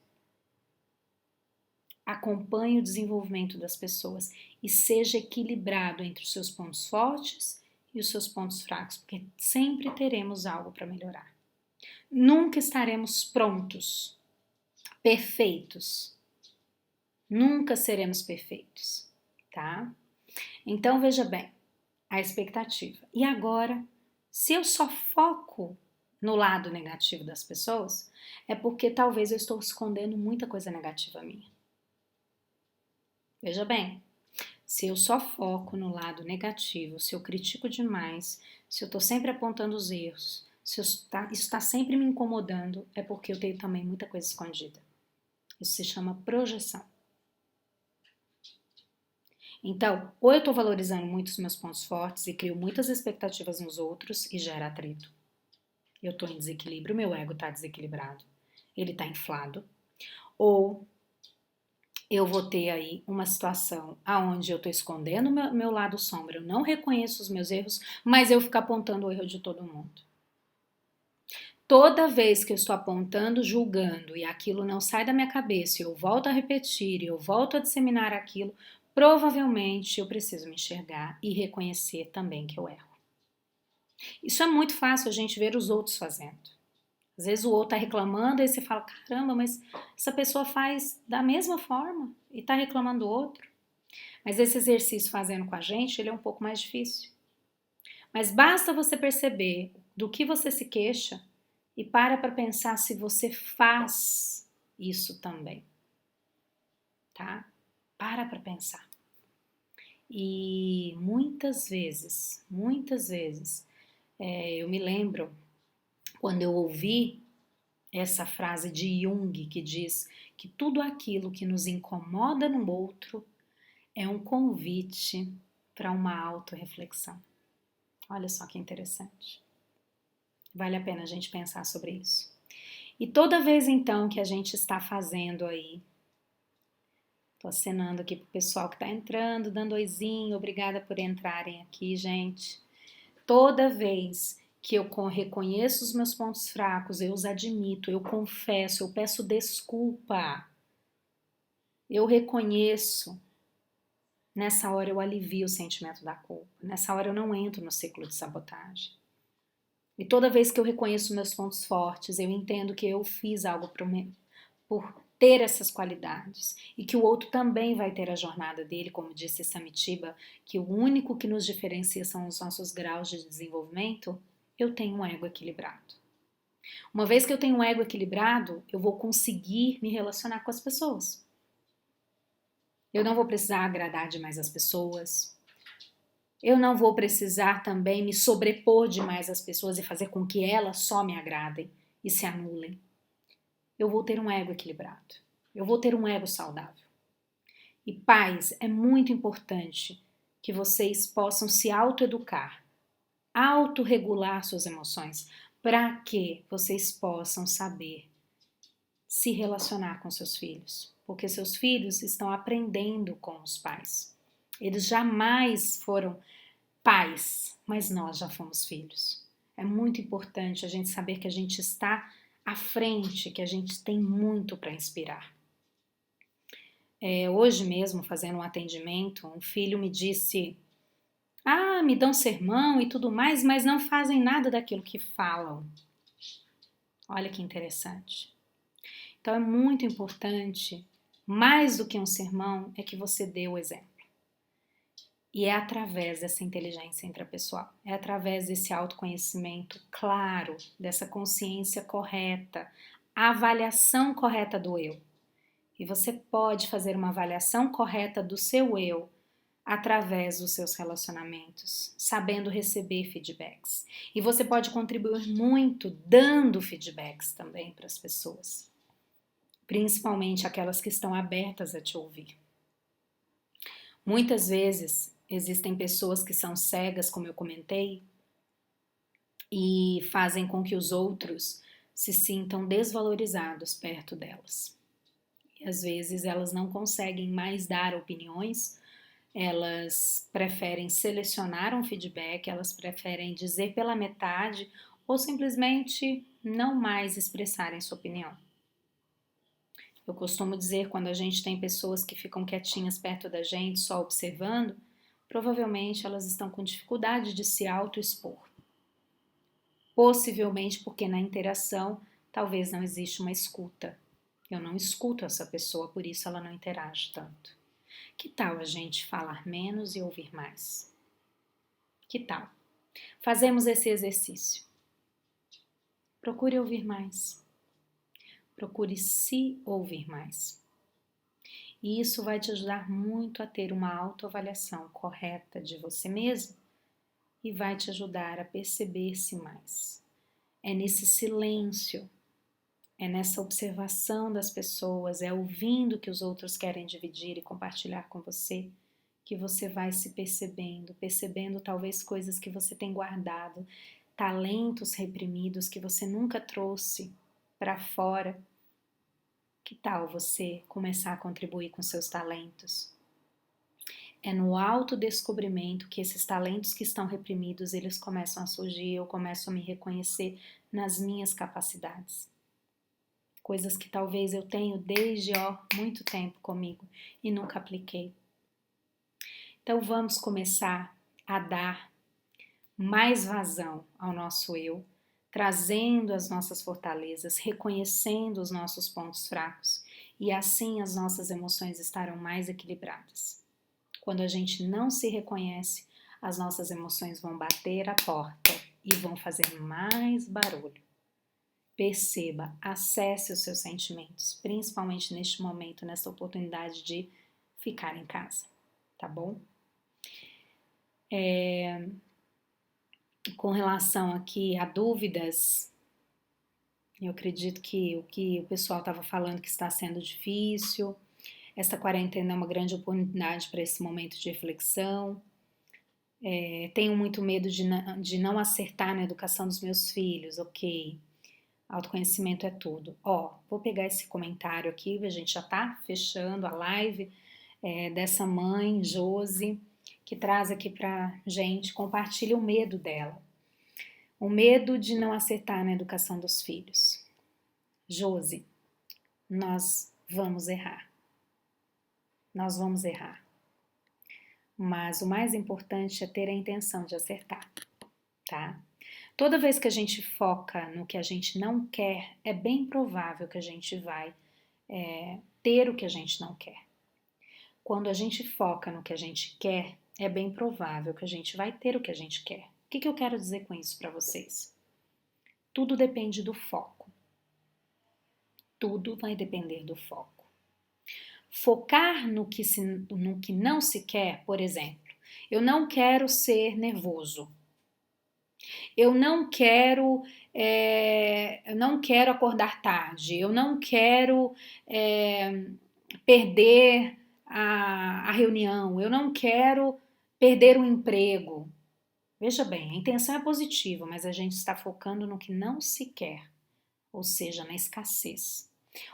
Acompanhe o desenvolvimento das pessoas e seja equilibrado entre os seus pontos fortes e os seus pontos fracos, porque sempre teremos algo para melhorar. Nunca estaremos prontos, perfeitos. Nunca seremos perfeitos, tá? Então, veja bem, a expectativa. E agora, se eu só foco no lado negativo das pessoas, é porque talvez eu estou escondendo muita coisa negativa minha. Veja bem, se eu só foco no lado negativo, se eu critico demais, se eu estou sempre apontando os erros, se isso está sempre me incomodando, é porque eu tenho também muita coisa escondida. Isso se chama projeção. Então, ou eu estou valorizando muito os meus pontos fortes e crio muitas expectativas nos outros e gera atrito. Eu estou em desequilíbrio, meu ego está desequilibrado, ele está inflado. Ou eu vou ter aí uma situação onde eu estou escondendo meu lado sombra, eu não reconheço os meus erros, mas eu fico apontando o erro de todo mundo. Toda vez que eu estou apontando, julgando e aquilo não sai da minha cabeça, eu volto a repetir, eu volto a disseminar aquilo, provavelmente eu preciso me enxergar e reconhecer também que eu erro. Isso é muito fácil a gente ver os outros fazendo. Às vezes o outro está reclamando e você fala, caramba, mas essa pessoa faz da mesma forma e está reclamando do outro. Mas esse exercício fazendo com a gente, ele é um pouco mais difícil. Mas basta você perceber do que você se queixa e para pensar se você faz isso também, tá? Para pensar. E muitas vezes, eu me lembro quando eu ouvi essa frase de Jung que diz que tudo aquilo que nos incomoda no outro é um convite para uma autorreflexão. Olha só que interessante. Vale a pena a gente pensar sobre isso. E toda vez então que a gente está fazendo aí, tô acenando aqui pro pessoal que tá entrando, dando oizinho, obrigada por entrarem aqui, gente. Toda vez que eu reconheço os meus pontos fracos, eu os admito, eu confesso, eu peço desculpa, eu reconheço, nessa hora eu alivio o sentimento da culpa, nessa hora eu não entro no ciclo de sabotagem. E toda vez que eu reconheço meus pontos fortes, eu entendo que eu fiz algo por ter essas qualidades e que o outro também vai ter a jornada dele, como disse Samitiba, que o único que nos diferencia são os nossos graus de desenvolvimento. Eu tenho um ego equilibrado. Uma vez que eu tenho um ego equilibrado, eu vou conseguir me relacionar com as pessoas. Eu não vou precisar agradar demais as pessoas. Eu não vou precisar também me sobrepor demais às pessoas e fazer com que elas só me agradem e se anulem. Eu vou ter um ego equilibrado. Eu vou ter um ego saudável. E pais, é muito importante que vocês possam se autoeducar, autorregular suas emoções, para que vocês possam saber se relacionar com seus filhos, porque seus filhos estão aprendendo com os pais. Eles jamais foram pais, mas nós já fomos filhos. É muito importante a gente saber que a gente está à frente, que a gente tem muito para inspirar. Hoje mesmo, fazendo um atendimento, um filho me disse: me dão sermão e tudo mais, mas não fazem nada daquilo que falam. Olha que interessante. Então é muito importante, mais do que um sermão, é que você dê o exemplo. E é através dessa inteligência intrapessoal, é através desse autoconhecimento claro, dessa consciência correta, a avaliação correta do eu. E você pode fazer uma avaliação correta do seu eu através dos seus relacionamentos, sabendo receber feedbacks. E você pode contribuir muito dando feedbacks também para as pessoas, principalmente aquelas que estão abertas a te ouvir. Muitas vezes existem pessoas que são cegas, como eu comentei, e fazem com que os outros se sintam desvalorizados perto delas. E às vezes elas não conseguem mais dar opiniões, elas preferem selecionar um feedback, elas preferem dizer pela metade ou simplesmente não mais expressarem sua opinião. Eu costumo dizer, quando a gente tem pessoas que ficam quietinhas perto da gente, só observando, provavelmente elas estão com dificuldade de se autoexpor. Possivelmente porque na interação talvez não existe uma escuta. Eu não escuto essa pessoa, por isso ela não interage tanto. Que tal a gente falar menos e ouvir mais? Que tal? Fazemos esse exercício. Procure ouvir mais. Procure se ouvir mais. E isso vai te ajudar muito a ter uma autoavaliação correta de você mesmo e vai te ajudar a perceber-se mais. É nesse silêncio, é nessa observação das pessoas, é ouvindo o que os outros querem dividir e compartilhar com você, que você vai se percebendo talvez coisas que você tem guardado, talentos reprimidos que você nunca trouxe para fora. Que tal você começar a contribuir com seus talentos? É no autodescobrimento que esses talentos que estão reprimidos, eles começam a surgir, eu começo a me reconhecer nas minhas capacidades. Coisas que talvez eu tenho desde muito tempo comigo e nunca apliquei. Então vamos começar a dar mais vazão ao nosso eu, trazendo as nossas fortalezas, reconhecendo os nossos pontos fracos e assim as nossas emoções estarão mais equilibradas. Quando a gente não se reconhece, as nossas emoções vão bater a porta e vão fazer mais barulho. Perceba, acesse os seus sentimentos, principalmente neste momento, nessa oportunidade de ficar em casa, tá bom? Com relação aqui a dúvidas, eu acredito que o que o pessoal estava falando que está sendo difícil, essa quarentena é uma grande oportunidade para esse momento de reflexão. Tenho muito medo de não acertar na educação dos meus filhos, ok? Autoconhecimento é tudo. Vou pegar esse comentário aqui, a gente já tá fechando a live dessa mãe, Josi, que traz aqui pra gente, compartilha o medo dela. O medo de não acertar na educação dos filhos. Josi, nós vamos errar. Nós vamos errar. Mas o mais importante é ter a intenção de acertar, tá? Toda vez que a gente foca no que a gente não quer, é bem provável que a gente vai ter o que a gente não quer. Quando a gente foca no que a gente quer, é bem provável que a gente vai ter o que a gente quer. O que eu quero dizer com isso para vocês? Tudo depende do foco. Tudo vai depender do foco. Focar no que não se quer, por exemplo, eu não quero ser nervoso. Eu não quero acordar tarde, eu não quero perder a reunião, eu não quero perder o emprego, Veja bem, a intenção é positiva, mas a gente está focando no que não se quer, ou seja, na escassez.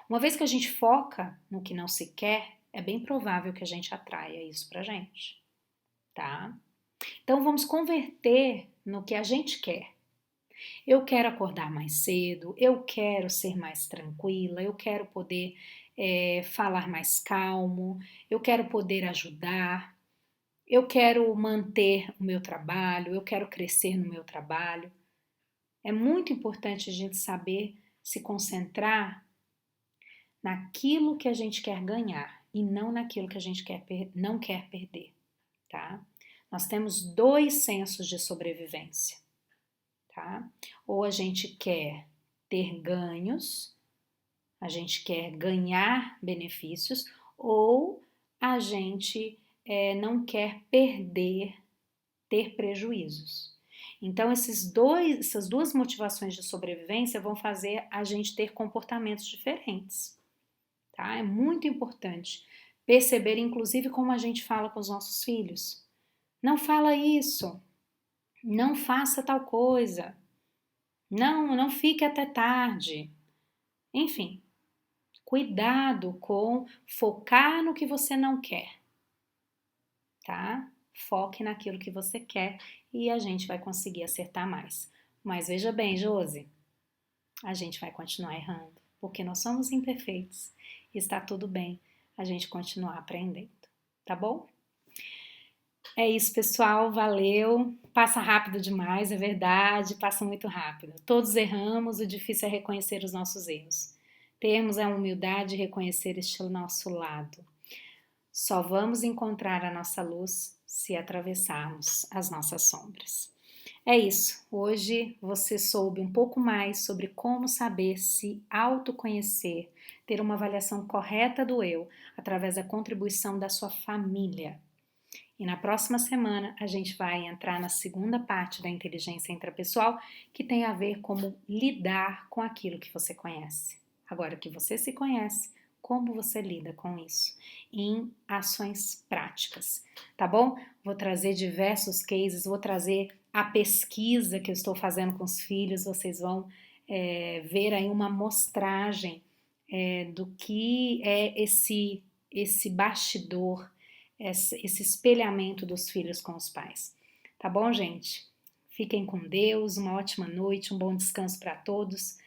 Uma vez que a gente foca no que não se quer, é bem provável que a gente atraia isso pra gente, tá? Então vamos converter no que a gente quer. Eu quero acordar mais cedo, eu quero ser mais tranquila, eu quero poder falar mais calmo, eu quero poder ajudar, eu quero manter o meu trabalho, eu quero crescer no meu trabalho. É muito importante a gente saber se concentrar naquilo que a gente quer ganhar e não naquilo que a gente não quer perder, tá? Nós temos dois sensos de sobrevivência, tá? Ou a gente quer ter ganhos, a gente quer ganhar benefícios, ou a gente não quer perder, ter prejuízos. Então, essas duas motivações de sobrevivência vão fazer a gente ter comportamentos diferentes, tá? É muito importante perceber, inclusive, como a gente fala com os nossos filhos. Não fala isso, não faça tal coisa, não fique até tarde. Enfim, cuidado com focar no que você não quer, tá? Foque naquilo que você quer e a gente vai conseguir acertar mais. Mas veja bem, Josi, a gente vai continuar errando, porque nós somos imperfeitos. Está tudo bem a gente continuar aprendendo, tá bom? É isso, pessoal, valeu. Passa rápido demais, é verdade, passa muito rápido. Todos erramos, o difícil é reconhecer os nossos erros. Termos a humildade de reconhecer este nosso lado. Só vamos encontrar a nossa luz se atravessarmos as nossas sombras. É isso. Hoje você soube um pouco mais sobre como saber se autoconhecer, ter uma avaliação correta do eu através da contribuição da sua família. E na próxima semana a gente vai entrar na segunda parte da inteligência intrapessoal, que tem a ver como lidar com aquilo que você conhece. Agora que você se conhece, como você lida com isso em ações práticas, tá bom? Vou trazer diversos cases, vou trazer a pesquisa que eu estou fazendo com os filhos, vocês vão ver aí uma amostragem do que é esse bastidor, esse espelhamento dos filhos com os pais. Tá bom, gente? Fiquem com Deus, uma ótima noite, um bom descanso para todos.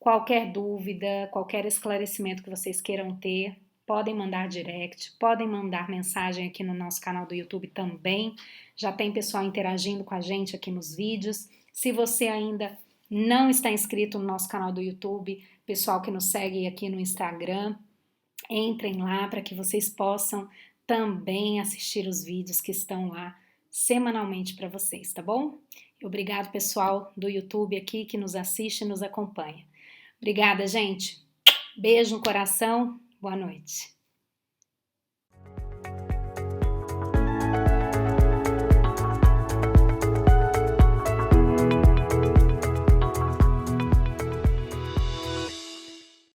Qualquer dúvida, qualquer esclarecimento que vocês queiram ter, podem mandar direct, podem mandar mensagem aqui no nosso canal do YouTube também. Já tem pessoal interagindo com a gente aqui nos vídeos. Se você ainda não está inscrito no nosso canal do YouTube, pessoal que nos segue aqui no Instagram, entrem lá para que vocês possam também assistir os vídeos que estão lá semanalmente para vocês, tá bom? Obrigado, pessoal do YouTube aqui que nos assiste e nos acompanha. Obrigada, gente. Beijo no coração. Boa noite.